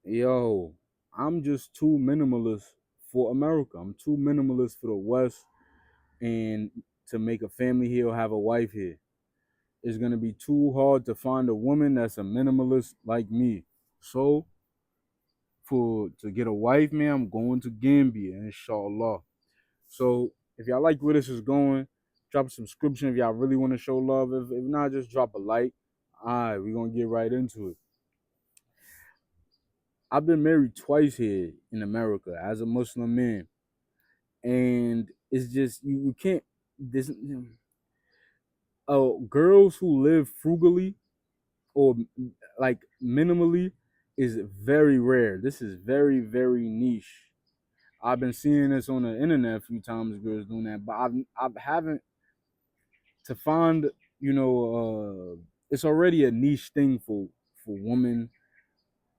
yo, I'm just too minimalist for America. I'm too minimalist for the West, and to make a family here or have a wife here. It's gonna be too hard to find a woman that's a minimalist like me. So for to get a wife, man, I'm going to Gambia, inshallah. So if y'all like where this is going, drop a subscription if y'all really want to show love. If not, just drop a like. All right, we're gonna get right into it. I've been married twice here in America as a Muslim man, and it's just you can't. This girls who live frugally or like minimally is very rare. This is very niche. I've been seeing this on the internet a few times, girls doing that, but I haven't to find. It's already a niche thing for women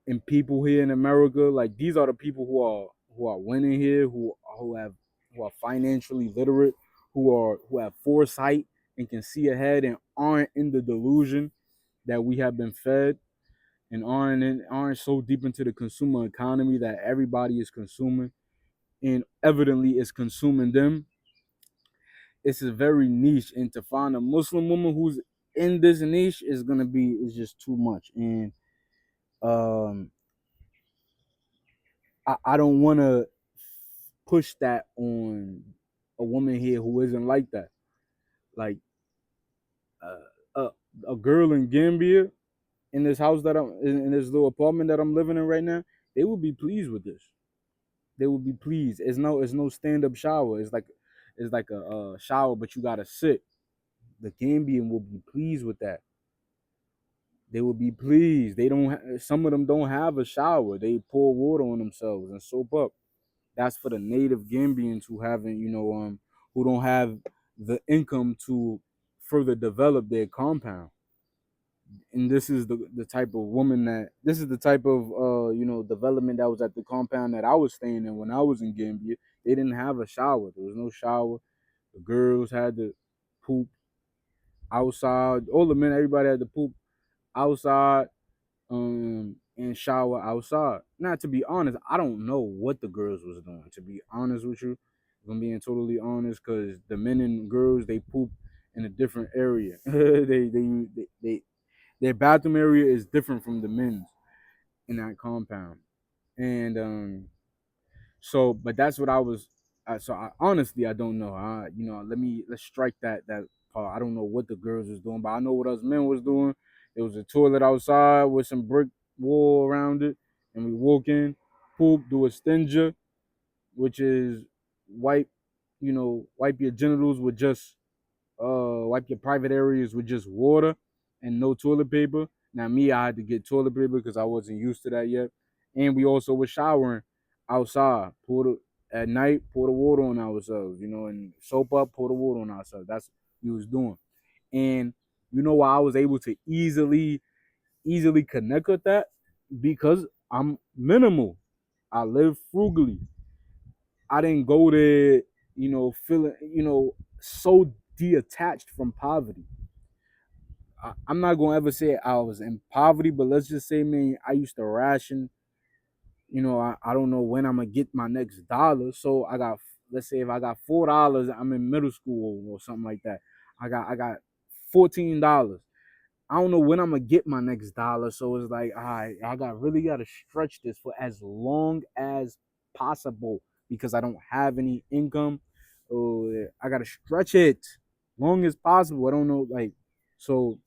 and people here in America. Like these are the people who are winning here, who are financially literate, who have foresight and can see ahead and aren't in the delusion that we have been fed, and aren't so deep into the consumer economy that everybody is consuming and evidently is consuming them. It's a very niche, and to find a Muslim woman who's in this niche is just too much. And um I don't want to push that on a woman here who isn't like that. Like uh, a girl in Gambia in this house that I'm in this little apartment that I'm living in right now, they would be pleased with this. They would be pleased. It's no stand up shower. It's like a shower, but you gotta sit. The Gambian will be pleased with that. They will be pleased. Some of them don't have a shower. They pour water on themselves and soap up. That's for the native Gambians who haven't, who don't have the income to further develop their compound. And this is the type of woman that this is the type of development that was at the compound that I was staying in when I was in Gambia. They didn't have a shower. There was no shower. The girls had to poop outside. All the men, everybody had to poop outside, and shower outside. Now, to be honest, I don't know what the girls was doing. To be honest with you, if I'm being totally honest, because the men and girls they poop in a different area. They their bathroom area is different from the men's in that compound, and but that's what I was. So I honestly I don't know. Let's strike that part. I don't know what the girls was doing, but I know what us men was doing. It was a toilet outside with some brick wall around it, and we walk in, poop, do a stinger, which is wipe, wipe your genitals with just wipe your private areas with just water and no toilet paper. Now me, I had to get toilet paper because I wasn't used to that yet. And we also were showering outside. At night, pour the water on ourselves, and soap up, pour the water on ourselves. That's what we was doing. And you know why I was able to easily connect with that? Because I'm minimal. I live frugally. I didn't go there, feeling, so detached from poverty. I'm not gonna ever say I was in poverty, but let's just say, man, I used to ration. I don't know when I'm gonna get my next dollar. So let's say if I got $4, I'm in middle school or something like that. I got $14. I don't know when I'm gonna get my next dollar. So it's like, all right, really gotta stretch this for as long as possible because I don't have any income. Oh, I gotta stretch it long as possible. I don't know, like, so.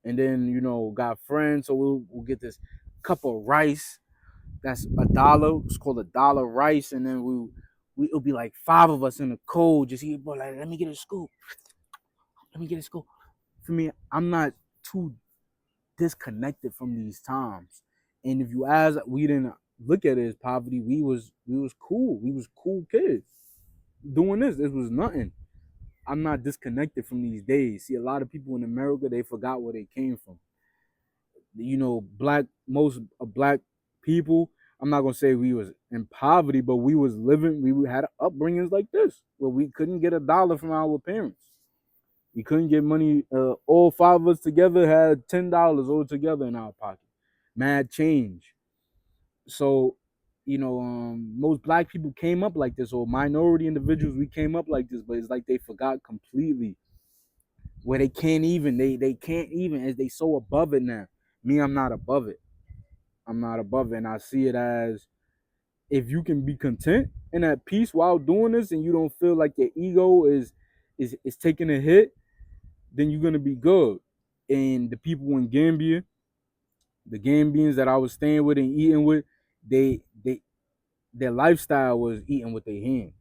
And then got friends, so we'll get this cup of rice. That's $1. It's called a dollar rice, and then it'll be like five of us in the cold. Just eat, but like, let me get a scoop. Let me get a scoop. For me, I'm not too disconnected from these times. And if you ask, we didn't look at it as poverty. We was cool. We was cool kids doing this. It was nothing. I'm not disconnected from these days. See, a lot of people in America, they forgot where they came from. Most black people, I'm not gonna say we was in poverty, but we had upbringings like this where we couldn't get $1 from our parents. We couldn't get money. All five of us together had $10 all together in our pocket. Mad change. So, most black people came up like this, or minority individuals, we came up like this, but it's like they forgot completely where they can't even, as they so above it now. Me, I'm not above it. I'm not above it. And I see it as, if you can be content and at peace while doing this, and you don't feel like your ego is taking a hit, then you're gonna be good. And the people in Gambia, the Gambians that I was staying with and eating with, they their lifestyle was eating with their hands.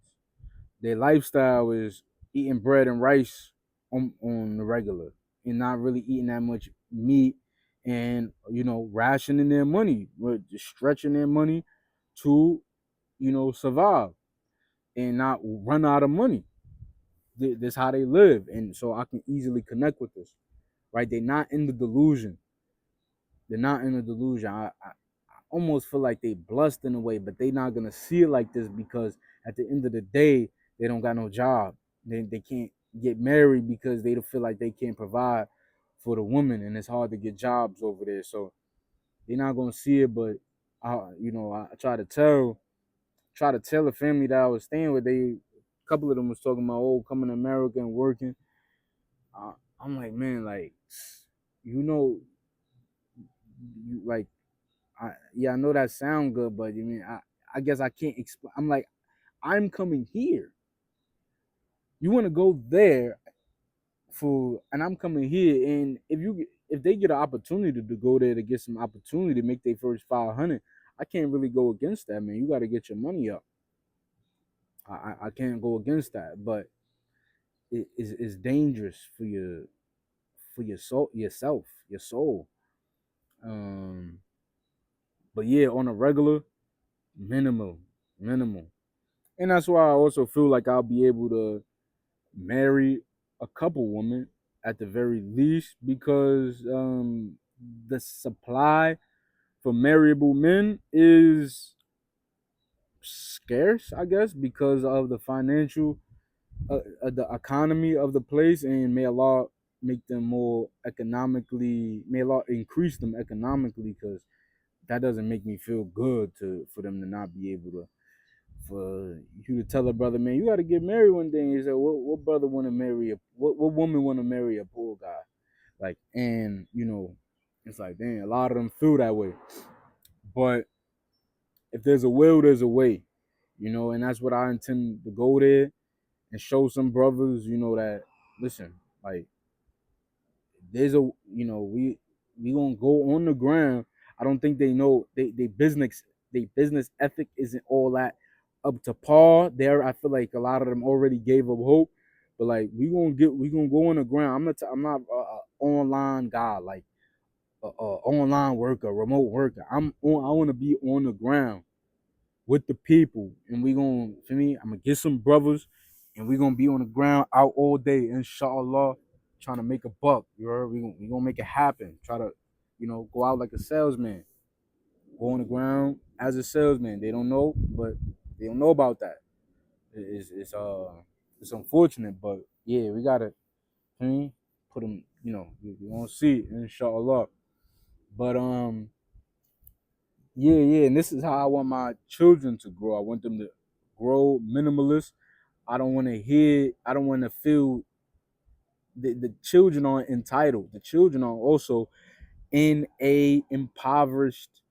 Their lifestyle is eating bread and rice on the regular, and not really eating that much meat, and rationing their money, just stretching their money to survive and not run out of money. This how they live, and so I can easily connect with this. Right? They're not in the delusion. They're not in the delusion. I almost feel like they blessed in a way, but they not gonna see it like this, because at the end of the day, they don't got no job. They can't get married because they don't feel like they can't provide for the woman, and it's hard to get jobs over there. So they're not gonna see it. But I try to tell the family that I was staying with. A couple of them was talking about, oh, coming to America and working. I'm like, man, like, you know, like, I know that sound good, but I guess I can't explain. I'm like, I'm coming here. You want to go there and I'm coming here. And if they get an opportunity to go there to get some opportunity to make their first 500, I can't really go against that, man. You got to get your money up. I can't go against that, but it's dangerous for your soul, your soul. Um, but yeah, on a regular, minimal, minimal. And that's why I also feel like I'll be able to marry a couple women at the very least, because the supply for marriable men is scarce, I guess, because of the financial, the economy of the place. And may Allah make them more economically, may Allah increase them economically, because that doesn't make me feel good for them to not be able to, for you to tell a brother, man, you got to get married one day. And he said, what brother want to marry what woman want to marry a poor guy? Like, and it's like, dang, a lot of them feel that way. But if there's a will, there's a way, and that's what I intend to go there and show some brothers, that, listen, like, there's we gonna go on the ground. I don't think they know they business ethic isn't all that up to par. There, I feel like a lot of them already gave up hope. But like, we gonna go on the ground. I'm not a online guy, like a online worker, remote worker. I want to be on the ground with the people, and we gonna for me. I'm gonna get some brothers, and we gonna be on the ground out all day, inshallah, trying to make a buck. You heard? We gonna make it happen. Try to, go out like a salesman, go on the ground as a salesman. They don't know, but they don't know about that. It's unfortunate, but yeah, we gotta, put them. We gonna see it, inshallah. But yeah, and this is how I want my children to grow. I want them to grow minimalist. I don't want to feel the children are entitled. The children are also in a impoverished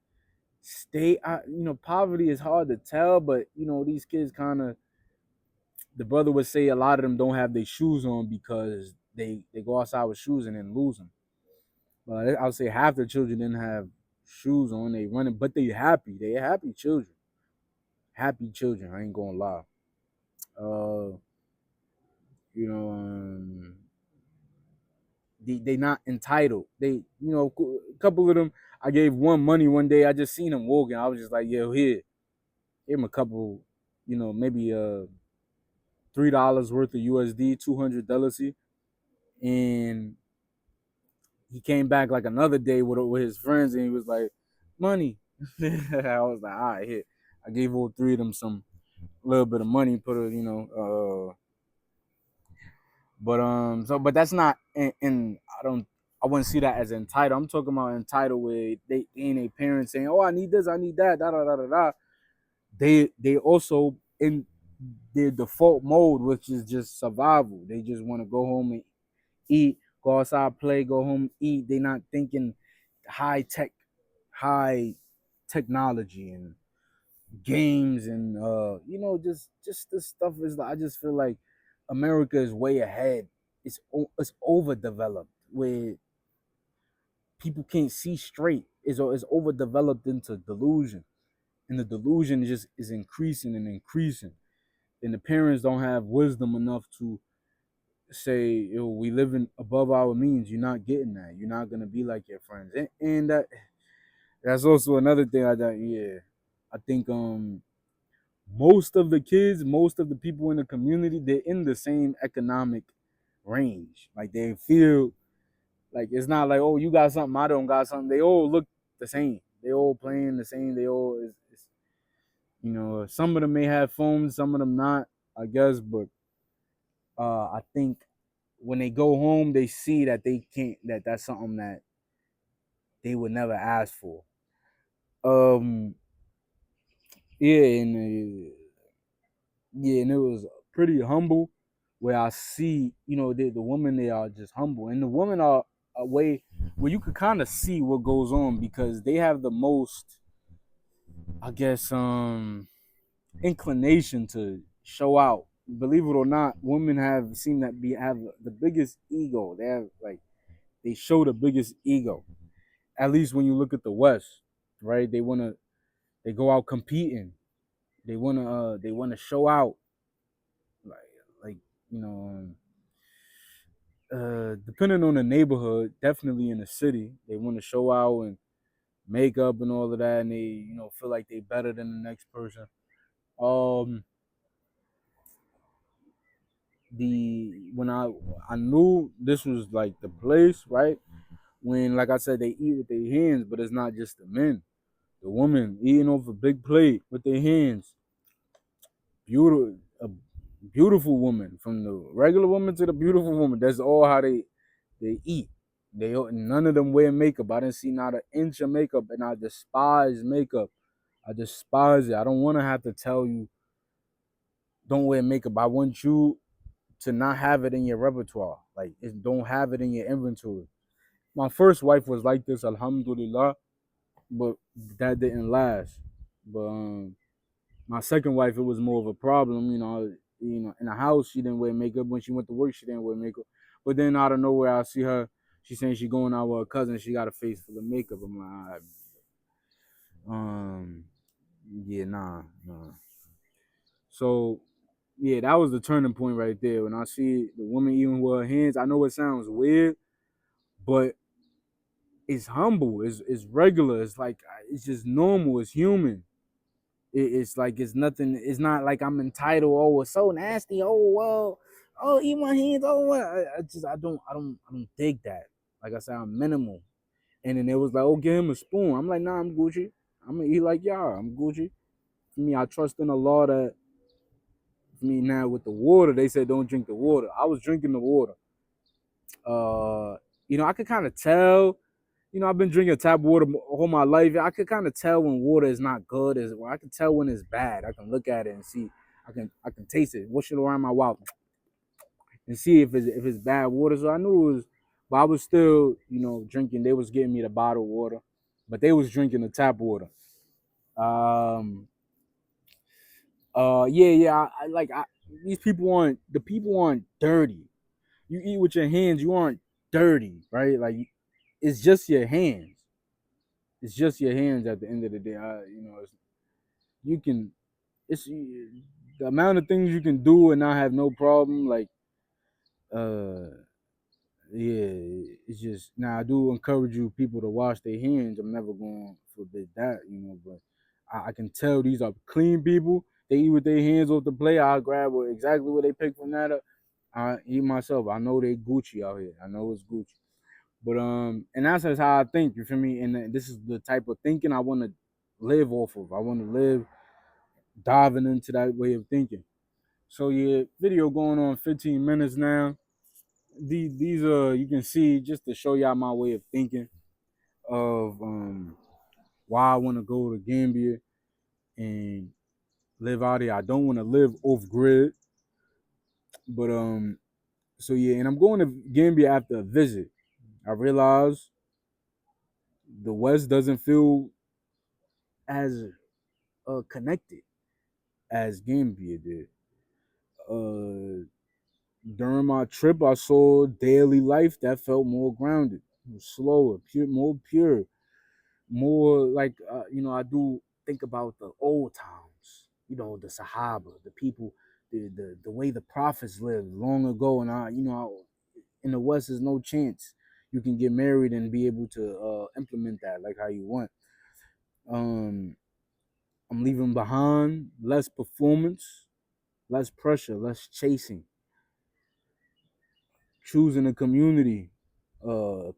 state. Poverty is hard to tell, but these kids kind of, the brother would say a lot of them don't have their shoes on because they go outside with shoes and then lose them. But I would say half the children didn't have shoes on. They running, but they happy. They happy children. Happy children. I ain't gonna lie. Uh, you know, they not entitled. A couple of them. I gave one money one day. I just seen him walking. I was just like, yo, here, give him a couple. Maybe $3 worth of USD, $200, and he came back like another day with his friends, and he was like, money. I was like, all right, here. I gave all three of them some little bit of money, put a, but that's not, and I don't. I wouldn't see that as entitled. I'm talking about entitled where they ain't a parents saying, "Oh, I need this, I need that, da da da da da." They also in their default mode, which is just survival. They just want to go home and eat, go outside, play, go home, eat. They not thinking high tech, high technology and games and just this stuff is like, I just feel like America is way ahead. It's overdeveloped where people can't see straight. It's overdeveloped into delusion, and the delusion just is increasing and increasing. And the parents don't have wisdom enough to say, yo, we living above our means. You're not getting that. You're not gonna be like your friends, and that's also another thing. I think most of the kids, most of the people in the community, they're in the same economic range. Like they feel like it's not like, oh, you got something, I don't got something. They all look the same. They all playing the same. They all some of them may have phones, some of them not, I guess, but I think when they go home, they see that they can't. That's something that they would never ask for. Um, yeah, and it was pretty humble. Where I see, the women, they are just humble, and the women are a way where you could kind of see what goes on because they have the most, I guess, inclination to show out. Believe it or not, women have seem that have the biggest ego. They have like they show the biggest ego. At least when you look at the West, right? They go out competing. They wanna show out. Like you know, depending on the neighborhood, definitely in the city, they want to show out and makeup and all of that, and they feel like they better than the next person. Um, the when I knew this was like the place, right? When, like I said, they eat with their hands, but it's not just the men. The women eating off a big plate with their hands. Beautiful, a beautiful woman, from the regular woman to the beautiful woman. That's all how they eat. None of them wear makeup. I didn't see not an inch of makeup, and I despise makeup. I despise it. I don't want to have to tell you don't wear makeup. I want you to not have it in your repertoire. Like, don't have it in your inventory. My first wife was like this, alhamdulillah, but that didn't last. But my second wife, it was more of a problem. In the house, she didn't wear makeup. When she went to work, she didn't wear makeup. But then out of nowhere, I see her. She's saying she going out with her cousin. She got a face full of makeup. I'm like, all right, yeah, nah. So yeah, that was the turning point right there. When I see the woman eating with her hands, I know it sounds weird, but it's humble. It's regular. It's like it's just normal. It's human. It's like it's nothing. It's not like I'm entitled. Oh, it's so nasty. Oh well. Oh, eat my hands. Oh, well. I don't dig that. Like I said, I'm minimal. And then it was like, oh, give him a spoon. I'm like, nah, I'm Gucci. I'm gonna eat like y'all. I'm Gucci. For me, I trust in a law that. For me now with the water, they said don't drink the water. I was drinking the water. Uh, I could kind of tell. I've been drinking tap water all my life. I could kind of tell when water is not good. I can tell when it's bad. I can look at it and see. I can taste it. Wash it around my mouth and see if it's bad water. So I knew it was, but I was still drinking. They was getting me the bottled water, but they was drinking the tap water. Um. Yeah. These people aren't the people aren't dirty. You eat with your hands. You aren't dirty, right? Like it's just your hands. It's just your hands at the end of the day. You can it's the amount of things you can do and not have no problem. Like uh yeah, it's just now I do encourage you people to wash their hands. I'm never going to forbid that, but I can tell these are clean people. They eat with their hands off the plate. I'll grab exactly what they pick from that up. I eat myself. I know they Gucci out here. I know it's Gucci. But and that's just how I think. You feel me? And this is the type of thinking I want to live off of. I want to live diving into that way of thinking. So yeah, video going on 15 minutes now. these you can see just to show y'all my way of thinking of why I want to go to Gambia and live out here. I don't want to live off grid, but so yeah, and I'm going to Gambia after a visit. I realized the West doesn't feel as connected as Gambia did. Uh, During my trip, I saw daily life that felt more grounded, slower, more pure, more like I do think about the old times. The Sahaba, the people, the way the prophets lived long ago, and in the West, there's no chance you can get married and be able to implement that like how you want. Um, I'm leaving behind less performance, less pressure, less chasing, choosing a community,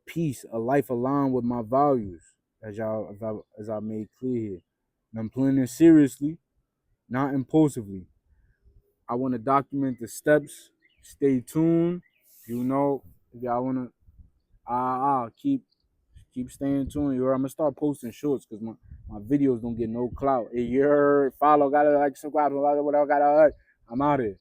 peace, a life aligned with my values, as I made clear here. And I'm planning seriously, not impulsively. I want to document the steps. Stay tuned. If y'all wanna, keep staying tuned. I'm gonna start posting shorts because my videos don't get no clout. Hey, you heard? Follow, gotta like, subscribe, whatever. Gotta. I'm out here.